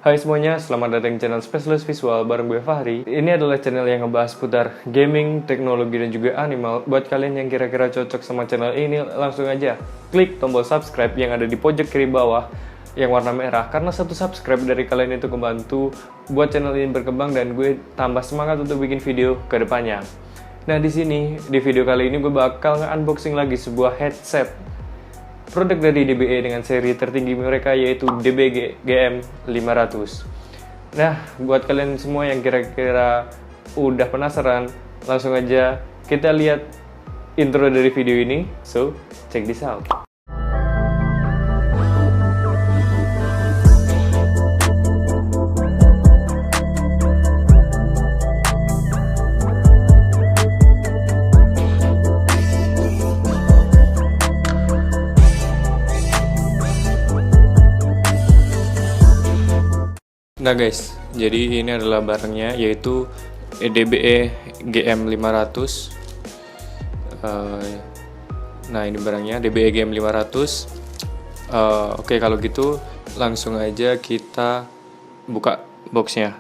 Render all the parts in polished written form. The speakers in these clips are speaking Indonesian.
Hai semuanya, selamat datang di channel Spesialis Visual bareng gue Fahri. Ini adalah channel yang ngebahas putar gaming, teknologi, dan juga animal. Buat kalian yang kira-kira cocok sama channel ini, langsung aja klik tombol subscribe yang ada di pojok kiri bawah yang warna merah. Karena satu subscribe dari kalian itu membantu buat channel ini berkembang dan gue tambah semangat untuk bikin video ke depannya. Nah di sini, di video kali ini gue bakal nge-unboxing lagi sebuah headset produk dari DBE dengan seri tertinggi mereka yaitu DBE GM500. Nah, buat kalian semua yang kira-kira udah penasaran, langsung aja kita lihat intro dari video ini. So, check this out. Nah guys, jadi ini adalah barangnya yaitu DBE GM500. Nah ini barangnya DBE GM500. Oke, kalau gitu langsung aja kita buka boxnya.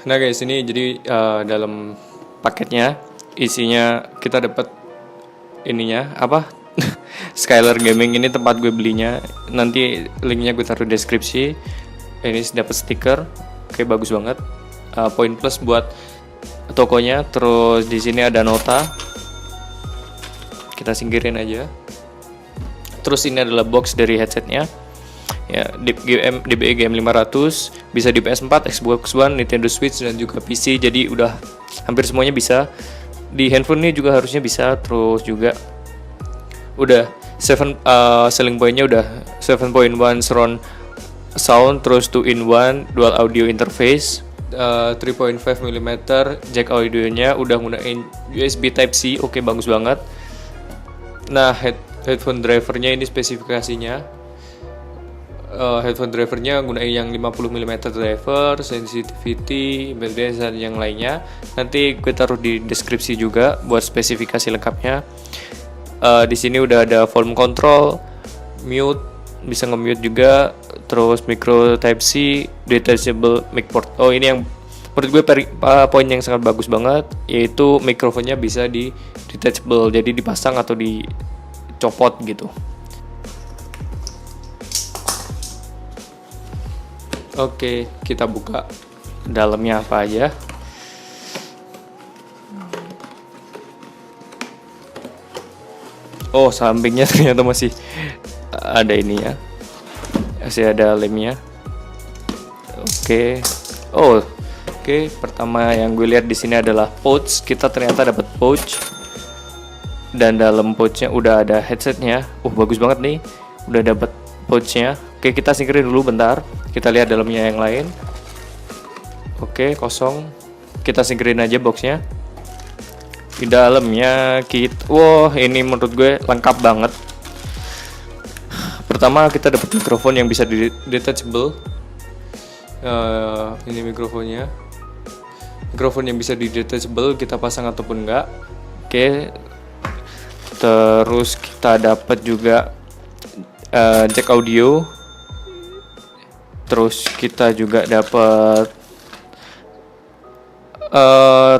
Nah guys, ini jadi dalam paketnya isinya kita dapat ininya apa Skylar Gaming. Ini tempat gue belinya, nanti linknya gue taruh di deskripsi. Ini dapat stiker, oke, bagus banget. Poin plus buat tokonya. Terus di sini ada nota, kita singkirin aja. Terus ini adalah box dari headsetnya ya, DBE GM500, bisa di PS4, Xbox One, Nintendo Switch, dan juga PC. Jadi udah hampir semuanya bisa. Di handphone ini juga harusnya bisa. Terus juga udah selling pointnya udah 7.1 surround sound, terus 2-in-1 dual audio interface, 3.5 mm jack audionya, udah gunain USB Type C. Oke, bagus banget. Nah, headphone drivernya ini spesifikasinya. Headphone drivernya gunain yang 50 mm driver, sensitivity, baterai, dan yang lainnya. Nanti gue taruh di deskripsi juga buat spesifikasi lengkapnya. Di sini udah ada volume control, mute, bisa nge-mute juga, terus micro Type C, detachable mic port. Oh, ini yang menurut gue poin yang sangat bagus banget, yaitu mikrofonnya bisa di detachable, jadi dipasang atau dicopot gitu. Oke, kita buka dalamnya apa aja. Oh, sampingnya ternyata masih ada ini ya, masih ada lemnya. Oke. Oh, oke. Pertama yang gue lihat di sini adalah pouch. Kita ternyata dapat pouch, dan dalam pouchnya udah ada headsetnya. Bagus banget nih, udah dapat pouchnya. Oke, kita singkirin dulu bentar. Kita lihat dalamnya yang lain. Oke, kosong. Kita singkirin aja boxnya. Di dalamnya ini menurut gue lengkap banget. Pertama, kita dapat mikrofon yang bisa detachable. Ini mikrofonnya. Mikrofon yang bisa detachable, kita pasang ataupun enggak. Oke. Terus kita dapat juga jack audio. Terus kita juga dapat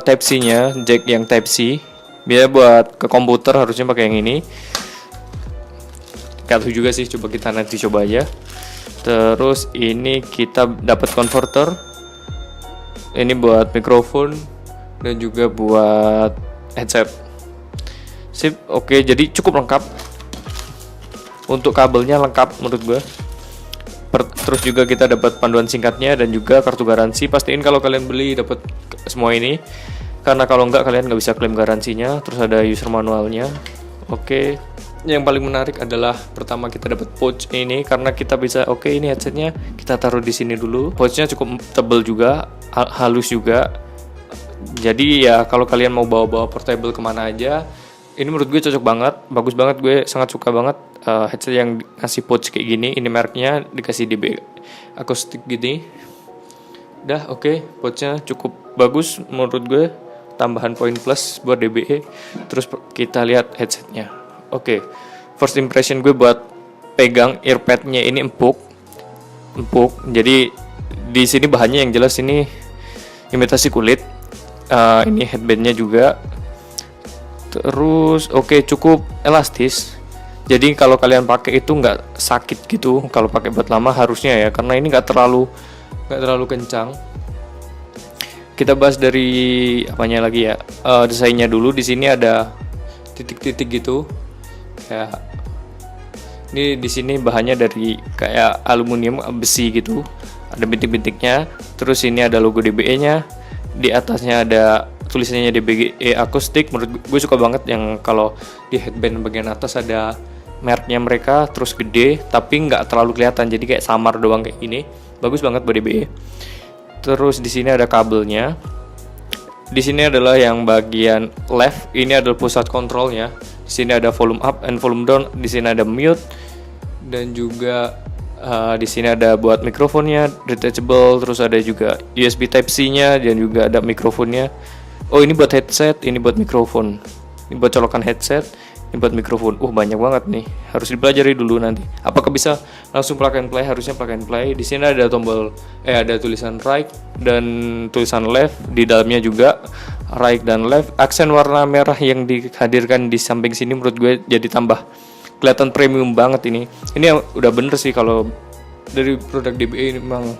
Type C-nya, jack yang Type C. Biar buat ke komputer harusnya pakai yang ini. Gak tahu juga sih, kita nanti coba aja. Terus ini kita dapat converter. Ini buat mikrofon dan juga buat headset. Sip, oke, jadi cukup lengkap. Untuk kabelnya lengkap menurut gue. Terus juga kita dapat panduan singkatnya dan juga kartu garansi. Pastiin kalau kalian beli dapat semua ini, karena kalau enggak kalian nggak bisa klaim garansinya. Terus ada user manualnya. Oke. Yang paling menarik adalah pertama kita dapat pouch ini, karena kita bisa ini headsetnya kita taruh di sini dulu. Pouchnya cukup tebal juga, halus juga. Jadi ya kalau kalian mau bawa-bawa portable kemana aja, ini menurut gue cocok banget, bagus banget. Gue sangat suka banget headset yang ngasih pouch kayak gini. Ini mereknya dikasih DBE akustik gini. Pouchnya cukup bagus menurut gue. tambahan poin plus buat DBE. Terus kita lihat headsetnya. Oke, first impression gue buat pegang earpadnya ini empuk. Jadi di sini bahannya yang jelas ini imitasi kulit. Ini headbandnya juga. Terus cukup elastis. Jadi kalau kalian pakai itu nggak sakit gitu. Kalau pakai buat lama harusnya ya, karena ini nggak terlalu kencang. Kita bahas dari apanya lagi ya? Desainnya dulu. Di sini ada titik-titik gitu. Kayak ini di sini bahannya dari kayak aluminium besi gitu. Ada bintik-bintiknya. Terus ini ada logo DBE-nya. Di atasnya ada tulisannya DBE akustik. Menurut gue suka banget yang kalau di headband bagian atas ada mereknya mereka, terus gede tapi nggak terlalu kelihatan, jadi kayak samar doang kayak gini. Bagus banget buat DBE. Terus di sini ada kabelnya. Di sini adalah yang bagian left, ini adalah pusat kontrolnya. Di sini ada volume up and volume down. Di sini ada mute dan juga di sini ada buat mikrofonnya detachable. Terus ada juga USB Type C-nya dan juga ada mikrofonnya. Oh, ini buat headset, ini buat mikrofon. Ini buat colokan headset. Ini buat mikrofon. Banyak banget nih. Harus dipelajari dulu nanti. Apakah bisa langsung plug and play? Harusnya plug and play. Di sini ada tombol ada tulisan right dan tulisan left. Di dalamnya juga right dan left. Aksen warna merah yang dihadirkan di samping sini menurut gue jadi tambah kelihatan premium banget ini. Ini udah bener sih kalau dari produk DBE ini memang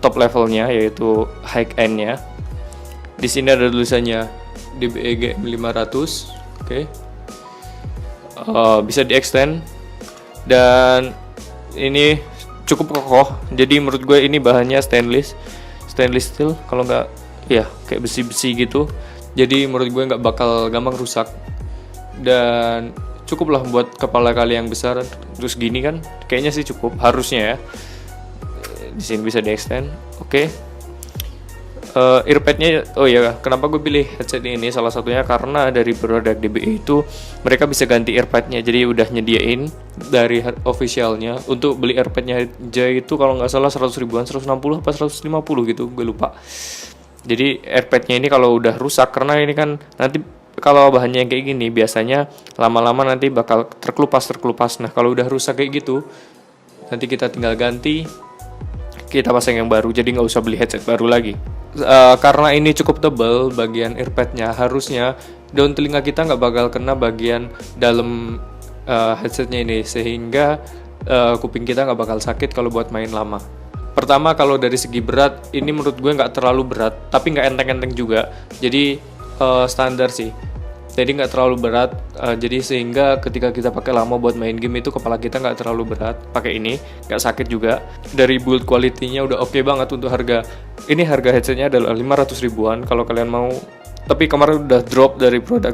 top levelnya, yaitu high end-nya. Di sini ada tulisannya DBE GM500. Oke. Bisa di extend dan ini cukup kokoh. Jadi menurut gue ini bahannya stainless steel, kalau nggak ya kayak besi gitu. Jadi menurut gue nggak bakal gampang rusak dan cukup lah buat kepala kalian yang besar. Terus gini kan kayaknya sih cukup, harusnya ya. Di sini bisa di extend. Earpadnya, kenapa gue pilih headset ini? Salah satunya karena dari produk DBE itu mereka bisa ganti earpadnya, jadi udah nyediain dari officialnya. Untuk beli earpadnya aja itu kalau nggak salah 100 ribuan, 160 apa 150 gitu, gue lupa. Jadi earpadnya ini kalau udah rusak, karena ini kan nanti kalau bahannya yang kayak gini biasanya lama-lama nanti bakal terkelupas. Nah kalau udah rusak kayak gitu, nanti kita tinggal ganti, kita pasang yang baru, jadi nggak usah beli headset baru lagi. Karena ini cukup tebal bagian earpadnya, harusnya daun telinga kita nggak bakal kena bagian dalam headsetnya ini, sehingga kuping kita nggak bakal sakit kalau buat main lama. Pertama, kalau dari segi berat, ini menurut gue nggak terlalu berat, tapi nggak enteng-enteng juga, jadi standar sih. Jadi nggak terlalu berat, jadi sehingga ketika kita pakai lama buat main game itu kepala kita nggak terlalu berat. Pakai ini nggak sakit juga. Dari build quality-nya udah oke banget untuk harga. Ini harga headsetnya adalah 500 ribuan kalau kalian mau. Tapi kemarin udah drop dari produk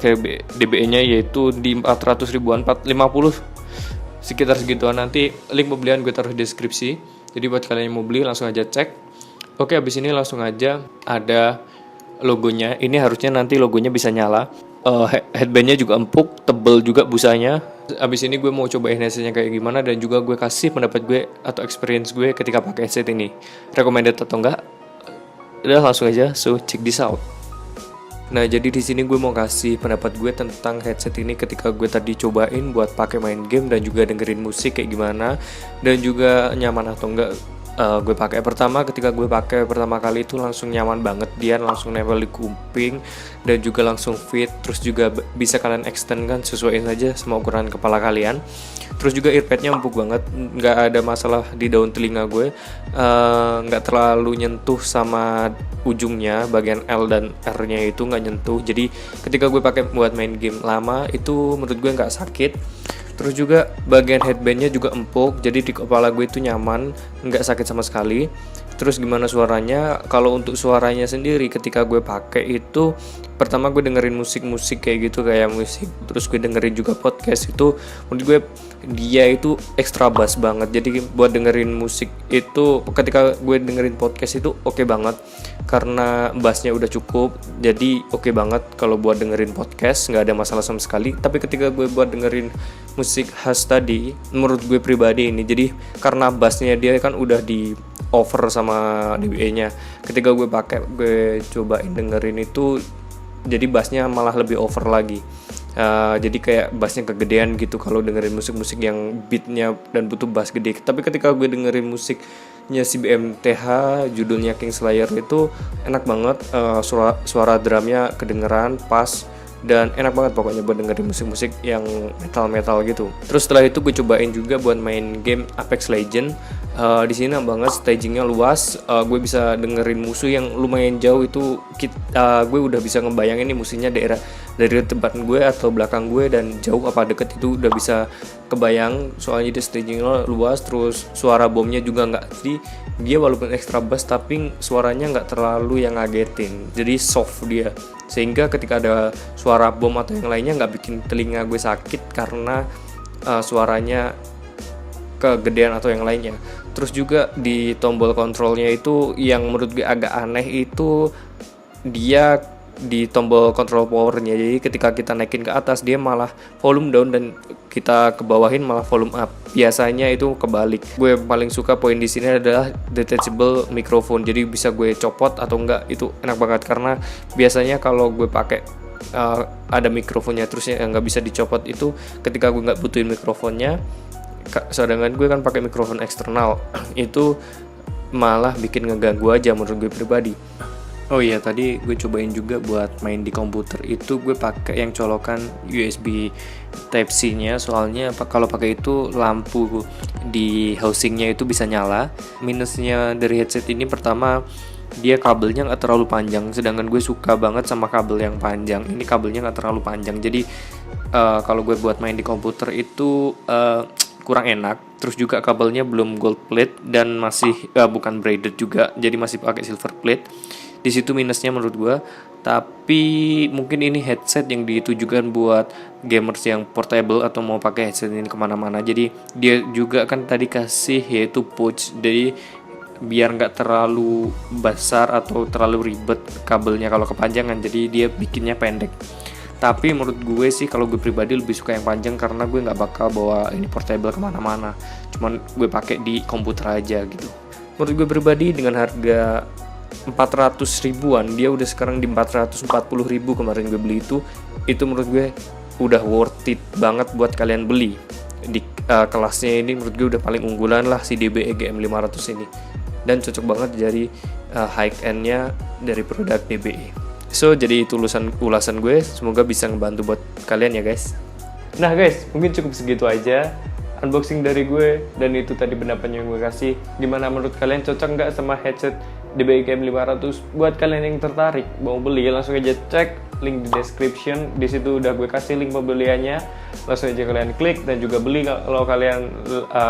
DBE-nya, yaitu di 400 ribuan, 450 sekitar segituan. Nanti link pembelian gue taruh di deskripsi. Jadi buat kalian yang mau beli langsung aja cek. Oke, abis ini langsung aja ada logonya. Ini harusnya nanti logonya bisa nyala. Headbandnya juga empuk, tebel juga busanya. Abis ini gue mau cobain headsetnya kayak gimana, dan juga gue kasih pendapat gue atau experience gue ketika pakai headset ini, recommended atau enggak. Udah langsung aja, so check this out. Nah, jadi di sini gue mau kasih pendapat gue tentang headset ini ketika gue tadi cobain buat pakai main game dan juga dengerin musik kayak gimana, dan juga nyaman atau enggak. Gue pakai ketika gue pakai pertama kali itu langsung nyaman banget, dia langsung nempel di kuping dan juga langsung fit. Terus juga bisa kalian extend kan, sesuaiin aja sama ukuran kepala kalian. Terus juga earpadnya empuk banget, nggak ada masalah di daun telinga gue, nggak terlalu nyentuh sama ujungnya, bagian L dan R-nya itu nggak nyentuh. Jadi ketika gue pakai buat main game lama itu menurut gue nggak sakit. Terus juga bagian headbandnya juga empuk, jadi di kepala gue itu nyaman, nggak sakit sama sekali. Terus gimana suaranya? Kalau untuk suaranya sendiri ketika gue pakai itu, pertama gue dengerin musik kayak gitu, kayak musik. Terus gue dengerin juga podcast itu, menurut gue dia itu extra bass banget. Jadi buat dengerin musik itu, ketika gue dengerin podcast itu oke banget, karena bassnya udah cukup. Jadi oke banget kalau buat dengerin podcast, nggak ada masalah sama sekali. Tapi ketika gue buat dengerin musik khas tadi, menurut gue pribadi ini, jadi karena bassnya dia kan udah di over sama DBE-nya. Ketika gue cobain dengerin itu jadi bassnya malah lebih over lagi. Jadi kayak bassnya kegedean gitu kalau dengerin musik-musik yang beatnya dan butuh bass gede. Tapi ketika gue dengerin musiknya si BMTH judulnya Kingslayer itu enak banget, suara drumnya kedengeran pas dan enak banget pokoknya buat dengerin musik-musik yang metal gitu. Terus setelah itu gue cobain juga buat main game Apex Legend. Di sini enak banget, stagingnya luas, gue bisa dengerin musuh yang lumayan jauh itu. Gue udah bisa ngebayangin nih musuhnya daerah dari tempat gue atau belakang gue dan jauh apa deket itu udah bisa kebayang, soalnya dia stagingnya luas. Terus suara bomnya juga nggak, jadi dia walaupun extra bass tapi suaranya nggak terlalu yang ngagetin, jadi soft dia, sehingga ketika ada suara bom atau yang lainnya nggak bikin telinga gue sakit karena suaranya kegedean atau yang lainnya. Terus juga di tombol kontrolnya itu yang menurut gue agak aneh itu dia di tombol kontrol powernya, jadi ketika kita naikin ke atas dia malah volume down dan kita ke bawahin malah volume up. Biasanya itu kebalik. Gue paling suka poin di sini adalah detachable microphone, jadi bisa gue copot atau enggak, itu enak banget karena biasanya kalau gue pakai ada mikrofonnya terusnya nggak bisa dicopot, itu ketika gue nggak butuhin mikrofonnya. Sedangkan gue kan pakai mikrofon eksternal itu malah bikin ngeganggu aja menurut gue pribadi. Oh iya, tadi gue cobain juga buat main di komputer itu gue pakai yang colokan USB Type-C-nya, soalnya kalau pakai itu lampu di housingnya itu bisa nyala. Minusnya dari headset ini pertama dia kabelnya nggak terlalu panjang, sedangkan gue suka banget sama kabel yang panjang. Ini kabelnya nggak terlalu panjang, jadi kalau gue buat main di komputer itu kurang enak. Terus juga kabelnya belum gold plate dan masih bukan braided juga, jadi masih pakai silver plate. Di situ minusnya menurut gue. Tapi mungkin ini headset yang ditujukan buat gamers yang portable atau mau pakai headset ini kemana-mana. Jadi dia juga kan tadi kasih yaitu pouch, jadi biar nggak terlalu besar atau terlalu ribet kabelnya kalau kepanjangan, jadi dia bikinnya pendek. Tapi menurut gue sih kalau gue pribadi lebih suka yang panjang karena gue nggak bakal bawa ini portable kemana-mana, cuman gue pakai di komputer aja gitu. Menurut gue pribadi dengan harga 400 ribuan, dia udah sekarang di 440 ribu kemarin gue beli itu menurut gue udah worth it banget buat kalian beli. Di kelasnya ini menurut gue udah paling unggulan lah si DBE GM500 ini, dan cocok banget dari high end-nya dari produk DBE. So jadi itu ulasan gue, semoga bisa ngebantu buat kalian ya guys. Nah guys, mungkin cukup segitu aja unboxing dari gue, dan itu tadi pendapatnya yang gue kasih. Gimana menurut kalian, cocok nggak sama headset DBE GM500? Buat kalian yang tertarik mau beli, langsung aja cek link di description. Di situ udah gue kasih link pembeliannya, langsung aja kalian klik dan juga beli. Kalau kalian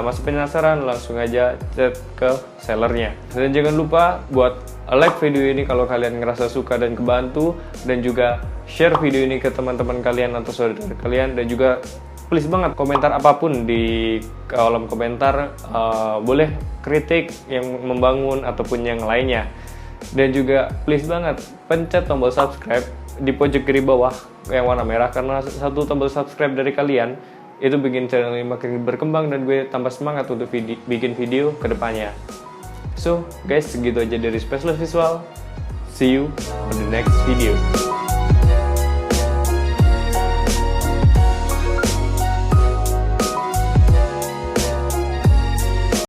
masih penasaran, langsung aja chat ke sellernya. Dan jangan lupa buat like video ini kalau kalian ngerasa suka dan kebantu, dan juga share video ini ke teman-teman kalian atau saudara kalian, dan juga please banget komentar apapun di kolom komentar, boleh kritik yang membangun ataupun yang lainnya. Dan juga please banget pencet tombol subscribe di pojok kiri bawah yang warna merah, karena satu tombol subscribe dari kalian itu bikin channel ini makin berkembang dan gue tambah semangat untuk bikin video ke depannya. So guys, segitu aja dari Specialist Visual. See you on the next video.